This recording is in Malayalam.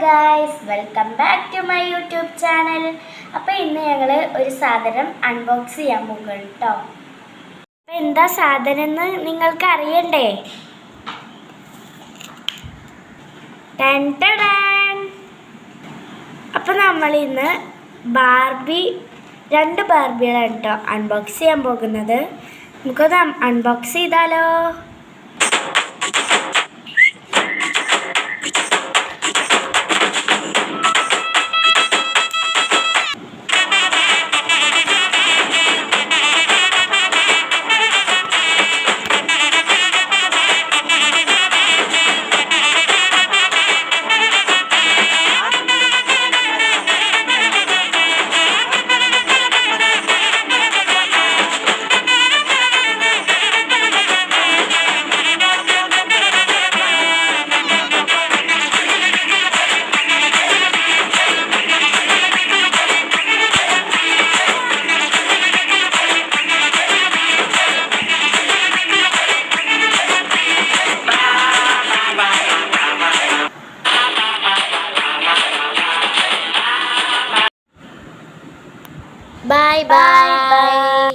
Guys, welcome back to my YouTube channel. അപ്പോൾ ഇന്ന് ഞങ്ങൾ ഒരു സാധനം അൺബോക്സ് ചെയ്യാൻ പോകുകയാണ് കേട്ടോ. അപ്പോൾ എന്താ സാധനം എന്ന് നിങ്ങൾക്ക് അറിയണ്ടേ? അപ്പോൾ നമ്മൾ ഇന്ന് രണ്ട് ബാർബികളാണ് കേട്ടോ അൺബോക്സ് ചെയ്യാൻ പോകുന്നത്. നമുക്കത് അൺബോക്സ് ചെയ്താലോ? Bye bye.